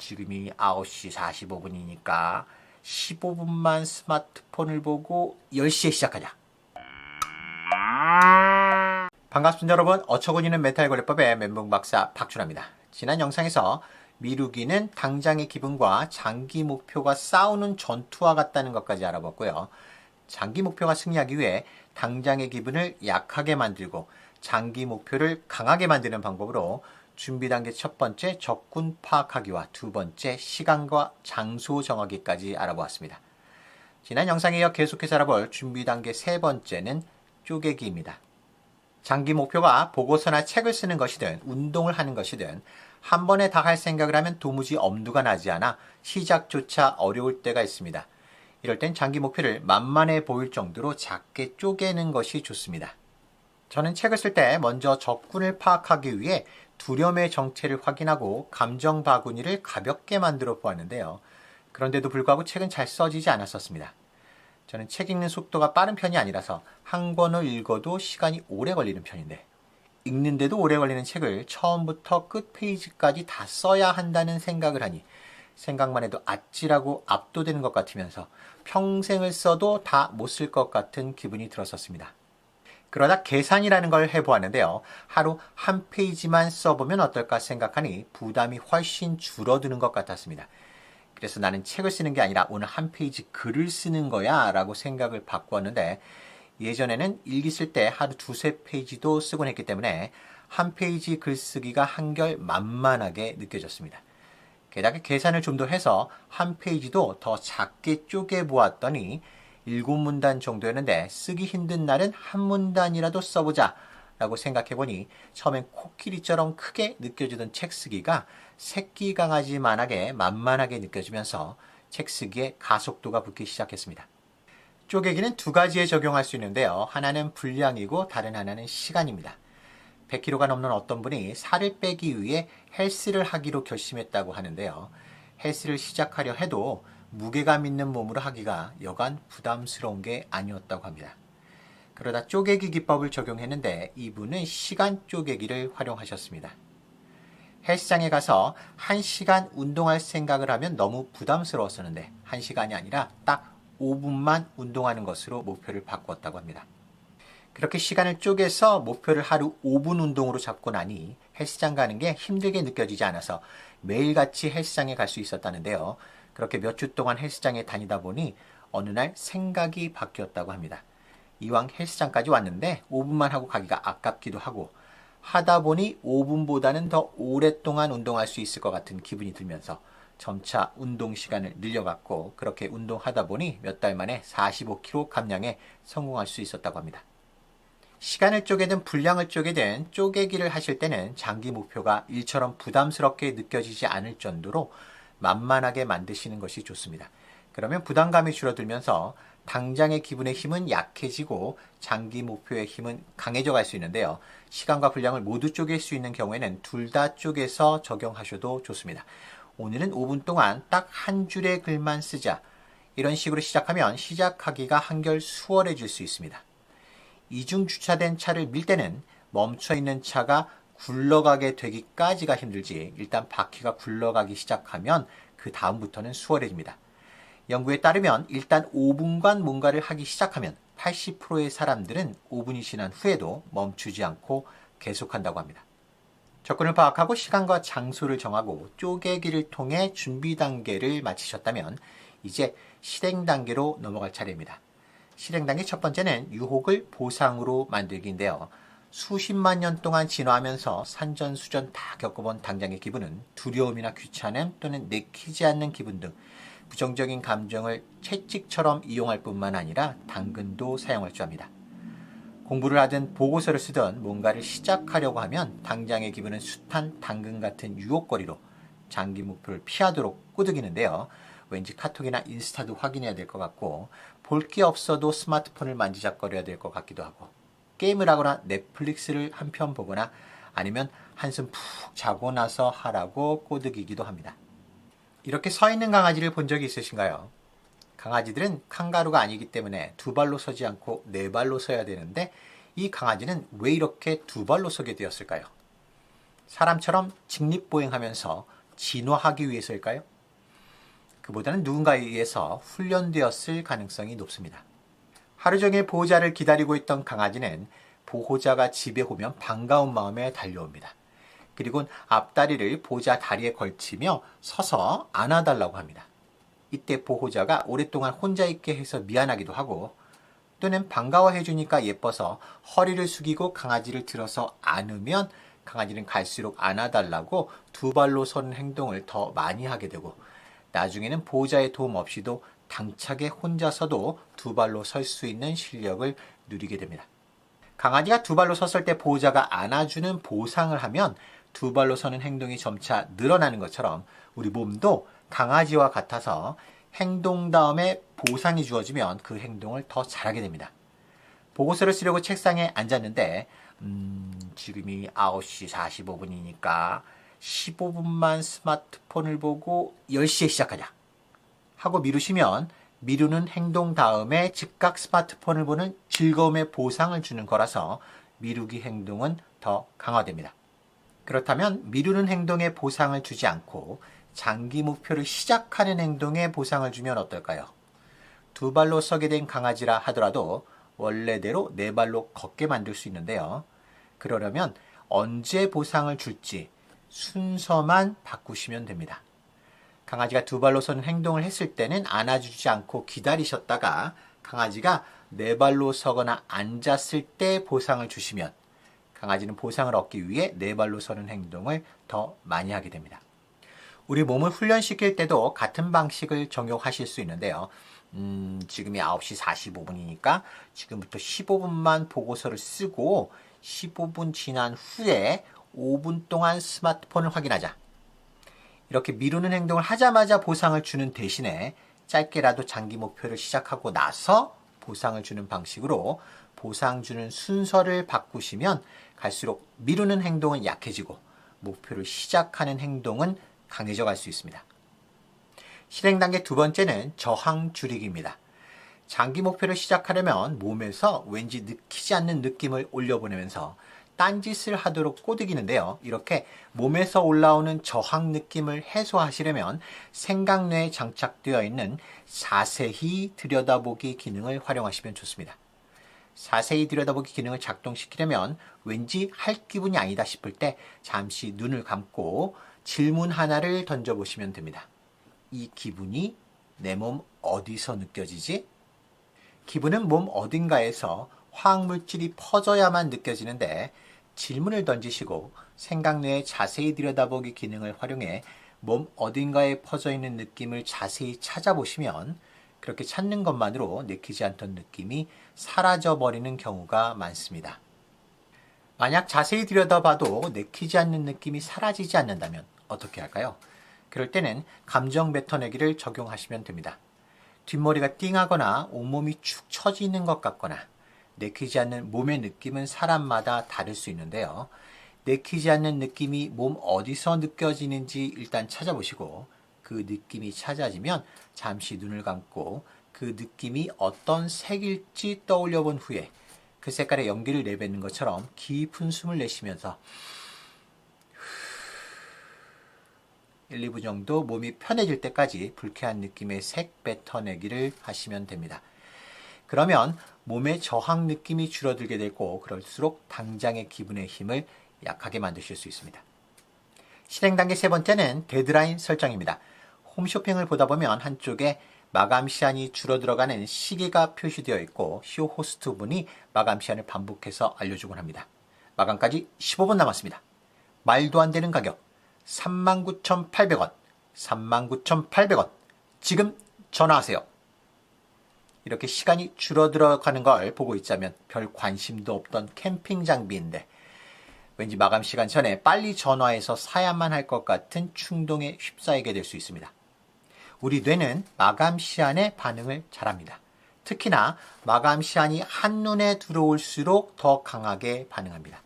지금이 9시 45분이니까 15분만 스마트폰을 보고 10시에 시작하자. 반갑습니다 여러분. 어처구니는 메탈거래법의 멘붕박사 박준하입니다. 지난 영상에서 미루기는 당장의 기분과 장기 목표가 싸우는 전투와 같다는 것까지 알아봤고요. 장기 목표가 승리하기 위해 당장의 기분을 약하게 만들고 장기 목표를 강하게 만드는 방법으로 준비 단계 첫 번째 적군 파악하기와 두 번째 시간과 장소 정하기까지 알아보았습니다. 지난 영상에 이어 계속해서 알아볼 준비 단계 세 번째는 쪼개기입니다. 장기 목표가 보고서나 책을 쓰는 것이든 운동을 하는 것이든 한 번에 다 할 생각을 하면 도무지 엄두가 나지 않아 시작조차 어려울 때가 있습니다. 이럴 땐 장기 목표를 만만해 보일 정도로 작게 쪼개는 것이 좋습니다. 저는 책을 쓸 때 먼저 적군을 파악하기 위해 두려움의 정체를 확인하고 감정 바구니를 가볍게 만들어 보았는데요. 그런데도 불구하고 책은 잘 써지지 않았었습니다. 저는 책 읽는 속도가 빠른 편이 아니라서 한 권을 읽어도 시간이 오래 걸리는 편인데 읽는데도 오래 걸리는 책을 처음부터 끝 페이지까지 다 써야 한다는 생각을 하니 생각만 해도 아찔하고 압도되는 것 같으면서 평생을 써도 다 못 쓸 것 같은 기분이 들었었습니다. 그러다 계산이라는 걸 해보았는데요. 하루 한 페이지만 써보면 어떨까 생각하니 부담이 훨씬 줄어드는 것 같았습니다. 그래서 나는 책을 쓰는 게 아니라 오늘 한 페이지 글을 쓰는 거야 라고 생각을 바꾸었는데 예전에는 일기 쓸 때 하루 두세 페이지도 쓰곤 했기 때문에 한 페이지 글쓰기가 한결 만만하게 느껴졌습니다. 게다가 계산을 좀 더 해서 한 페이지도 더 작게 쪼개보았더니 7문단 정도였는데 쓰기 힘든 날은 한 문단이라도 써보자 라고 생각해보니 처음엔 코끼리처럼 크게 느껴지던 책 쓰기가 새끼 강아지만하게 만만하게 느껴지면서 책 쓰기에 가속도가 붙기 시작했습니다. 쪼개기는 두 가지에 적용할 수 있는데요. 하나는 분량이고 다른 하나는 시간입니다. 100kg가 넘는 어떤 분이 살을 빼기 위해 헬스를 하기로 결심했다고 하는데요. 헬스를 시작하려 해도 무게감 있는 몸으로 하기가 여간 부담스러운 게 아니었다고 합니다. 그러다 쪼개기 기법을 적용했는데 이분은 시간 쪼개기를 활용하셨습니다. 헬스장에 가서 1시간 운동할 생각을 하면 너무 부담스러웠었는데 1시간이 아니라 딱 5분만 운동하는 것으로 목표를 바꾸었다고 합니다. 그렇게 시간을 쪼개서 목표를 하루 5분 운동으로 잡고 나니 헬스장 가는 게 힘들게 느껴지지 않아서 매일같이 헬스장에 갈 수 있었다는데요. 그렇게 몇 주 동안 헬스장에 다니다 보니 어느 날 생각이 바뀌었다고 합니다. 이왕 헬스장까지 왔는데 5분만 하고 가기가 아깝기도 하고 하다 보니 5분보다는 더 오랫동안 운동할 수 있을 것 같은 기분이 들면서 점차 운동 시간을 늘려갔고 그렇게 운동하다 보니 몇 달 만에 45kg 감량에 성공할 수 있었다고 합니다. 시간을 쪼개든 분량을 쪼개든 쪼개기를 하실 때는 장기 목표가 일처럼 부담스럽게 느껴지지 않을 정도로 만만하게 만드시는 것이 좋습니다. 그러면 부담감이 줄어들면서 당장의 기분의 힘은 약해지고 장기 목표의 힘은 강해져 갈 수 있는데요. 시간과 분량을 모두 쪼갤 수 있는 경우에는 둘 다 쪼개서 적용하셔도 좋습니다. 오늘은 5분 동안 딱 한 줄의 글만 쓰자. 이런 식으로 시작하면 시작하기가 한결 수월해질 수 있습니다. 이중 주차된 차를 밀 때는 멈춰있는 차가 굴러가게 되기까지가 힘들지 일단 바퀴가 굴러가기 시작하면 그 다음부터는 수월해집니다. 연구에 따르면 일단 5분간 뭔가를 하기 시작하면 80%의 사람들은 5분이 지난 후에도 멈추지 않고 계속한다고 합니다. 적군을 파악하고 시간과 장소를 정하고 쪼개기를 통해 준비 단계를 마치셨다면 이제 실행 단계로 넘어갈 차례입니다. 실행 단계 첫 번째는 유혹을 보상으로 만들기인데요. 수십만 년 동안 진화하면서 산전수전 다 겪어본 당장의 기분은 두려움이나 귀찮음 또는 내키지 않는 기분 등 부정적인 감정을 채찍처럼 이용할 뿐만 아니라 당근도 사용할 줄 압니다. 공부를 하든 보고서를 쓰든 뭔가를 시작하려고 하면 당장의 기분은 숱한 당근 같은 유혹거리로 장기 목표를 피하도록 꼬드기는데요. 왠지 카톡이나 인스타도 확인해야 될 것 같고 볼 게 없어도 스마트폰을 만지작거려야 될 것 같기도 하고 게임을 하거나 넷플릭스를 한 편 보거나 아니면 한숨 푹 자고 나서 하라고 꼬드기기도 합니다. 이렇게 서 있는 강아지를 본 적이 있으신가요? 강아지들은 칸가루가 아니기 때문에 두 발로 서지 않고 네 발로 서야 되는데 이 강아지는 왜 이렇게 두 발로 서게 되었을까요? 사람처럼 직립보행하면서 진화하기 위해서일까요? 그보다는 누군가에 의해서 훈련되었을 가능성이 높습니다. 하루 종일 보호자를 기다리고 있던 강아지는 보호자가 집에 오면 반가운 마음에 달려옵니다. 그리고 앞다리를 보호자 다리에 걸치며 서서 안아달라고 합니다. 이때 보호자가 오랫동안 혼자 있게 해서 미안하기도 하고, 또는 반가워해주니까 예뻐서 허리를 숙이고 강아지를 들어서 안으면 강아지는 갈수록 안아달라고 두 발로 서는 행동을 더 많이 하게 되고, 나중에는 보호자의 도움 없이도 당차게 혼자서도 두 발로 설 수 있는 실력을 누리게 됩니다. 강아지가 두 발로 섰을 때 보호자가 안아주는 보상을 하면 두 발로 서는 행동이 점차 늘어나는 것처럼 우리 몸도 강아지와 같아서 행동 다음에 보상이 주어지면 그 행동을 더 잘하게 됩니다. 보고서를 쓰려고 책상에 앉았는데 지금이 9시 45분이니까 15분만 스마트폰을 보고 10시에 시작하자 하고 미루시면 미루는 행동 다음에 즉각 스마트폰을 보는 즐거움의 보상을 주는 거라서 미루기 행동은 더 강화됩니다. 그렇다면 미루는 행동에 보상을 주지 않고 장기 목표를 시작하는 행동에 보상을 주면 어떨까요? 두 발로 서게 된 강아지라 하더라도 원래대로 네 발로 걷게 만들 수 있는데요. 그러려면 언제 보상을 줄지 순서만 바꾸시면 됩니다. 강아지가 두 발로 서는 행동을 했을 때는 안아주지 않고 기다리셨다가 강아지가 네 발로 서거나 앉았을 때 보상을 주시면 강아지는 보상을 얻기 위해 네 발로 서는 행동을 더 많이 하게 됩니다. 우리 몸을 훈련시킬 때도 같은 방식을 적용하실 수 있는데요. 지금이 9시 45분이니까 지금부터 15분만 보고서를 쓰고 15분 지난 후에 5분 동안 스마트폰을 확인하자. 이렇게 미루는 행동을 하자마자 보상을 주는 대신에 짧게라도 장기 목표를 시작하고 나서 보상을 주는 방식으로 보상 주는 순서를 바꾸시면 갈수록 미루는 행동은 약해지고 목표를 시작하는 행동은 강해져 갈 수 있습니다. 실행 단계 두 번째는 저항 줄이기입니다. 장기 목표를 시작하려면 몸에서 왠지 느끼지 않는 느낌을 올려보내면서 딴짓을 하도록 꼬드기는데요. 이렇게 몸에서 올라오는 저항 느낌을 해소하시려면 생각뇌에 장착되어 있는 자세히 들여다보기 기능을 활용하시면 좋습니다. 자세히 들여다보기 기능을 작동시키려면 왠지 할 기분이 아니다 싶을 때 잠시 눈을 감고 질문 하나를 던져보시면 됩니다. 이 기분이 내 몸 어디서 느껴지지? 기분은 몸 어딘가에서 화학물질이 퍼져야만 느껴지는데 질문을 던지시고 생각내에 자세히 들여다보기 기능을 활용해 몸 어딘가에 퍼져있는 느낌을 자세히 찾아보시면 그렇게 찾는 것만으로 내키지 않던 느낌이 사라져버리는 경우가 많습니다. 만약 자세히 들여다봐도 내키지 않는 느낌이 사라지지 않는다면 어떻게 할까요? 그럴 때는 감정 뱉어내기를 적용하시면 됩니다. 뒷머리가 띵하거나 온몸이 축 처지는 것 같거나 내키지 않는 몸의 느낌은 사람마다 다를 수 있는데요. 내키지 않는 느낌이 몸 어디서 느껴지는지 일단 찾아보시고 그 느낌이 찾아지면 잠시 눈을 감고 그 느낌이 어떤 색일지 떠올려 본 후에 그 색깔의 연기를 내뱉는 것처럼 깊은 숨을 내쉬면서 1, 2분 정도 몸이 편해질 때까지 불쾌한 느낌의 색 뱉어내기를 하시면 됩니다. 그러면 몸의 저항 느낌이 줄어들게 되고 그럴수록 당장의 기분의 힘을 약하게 만드실 수 있습니다. 실행 단계 세 번째는 데드라인 설정입니다. 홈쇼핑을 보다 보면 한쪽에 마감 시한이 줄어들어가는 시계가 표시되어 있고 쇼 호스트 분이 마감 시한을 반복해서 알려주곤 합니다. 마감까지 15분 남았습니다. 말도 안 되는 가격 39,800원, 39,800원. 지금 전화하세요. 이렇게 시간이 줄어들어가는 걸 보고 있자면 별 관심도 없던 캠핑 장비인데 왠지 마감 시간 전에 빨리 전화해서 사야만 할 것 같은 충동에 휩싸이게 될 수 있습니다. 우리 뇌는 마감 시한에 반응을 잘합니다. 특히나 마감 시한이 한눈에 들어올수록 더 강하게 반응합니다.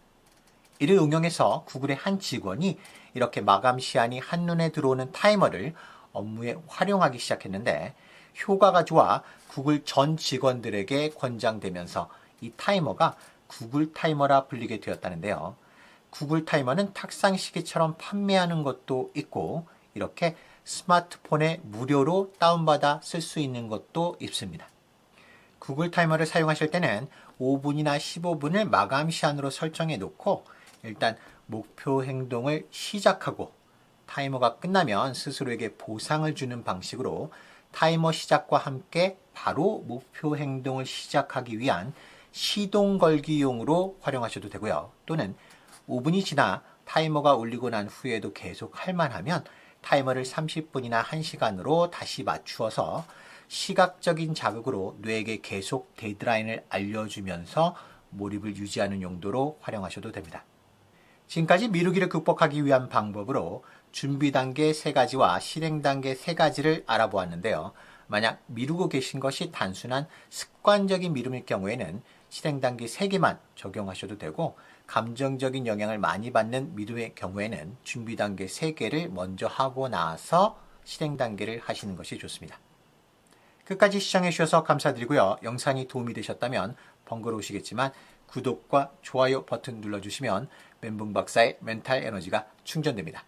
이를 응용해서 구글의 한 직원이 이렇게 마감 시한이 한눈에 들어오는 타이머를 업무에 활용하기 시작했는데 효과가 좋아 구글 전 직원들에게 권장되면서 이 타이머가 구글 타이머라 불리게 되었다는데요. 구글 타이머는 탁상 시계처럼 판매하는 것도 있고 이렇게 스마트폰에 무료로 다운받아 쓸 수 있는 것도 있습니다. 구글 타이머를 사용하실 때는 5분이나 15분을 마감 시한으로 설정해 놓고 일단 목표 행동을 시작하고 타이머가 끝나면 스스로에게 보상을 주는 방식으로 타이머 시작과 함께 바로 목표 행동을 시작하기 위한 시동 걸기용으로 활용하셔도 되고요. 또는 5분이 지나 타이머가 울리고 난 후에도 계속 할 만하면 타이머를 30분이나 1시간으로 다시 맞추어서 시각적인 자극으로 뇌에게 계속 데드라인을 알려주면서 몰입을 유지하는 용도로 활용하셔도 됩니다. 지금까지 미루기를 극복하기 위한 방법으로 준비 단계 3가지와 실행 단계 3가지를 알아보았는데요. 만약 미루고 계신 것이 단순한 습관적인 미rum일 경우에는 실행 단계 3개만 적용하셔도 되고 감정적인 영향을 많이 받는 미rum의 경우에는 준비 단계 3개를 먼저 하고 나서 실행 단계를 하시는 것이 좋습니다. 끝까지 시청해 주셔서 감사드리고요. 영상이 도움이 되셨다면 번거로우시겠지만 구독과 좋아요 버튼 눌러주시면 멘붕 박사의 멘탈 에너지가 충전됩니다.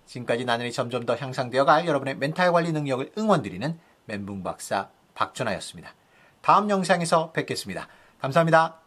지금까지 나날이 점점 더 향상되어갈 여러분의 멘탈 관리 능력을 응원드리는 멘붕 박사 박준하였습니다. 다음 영상에서 뵙겠습니다. 감사합니다.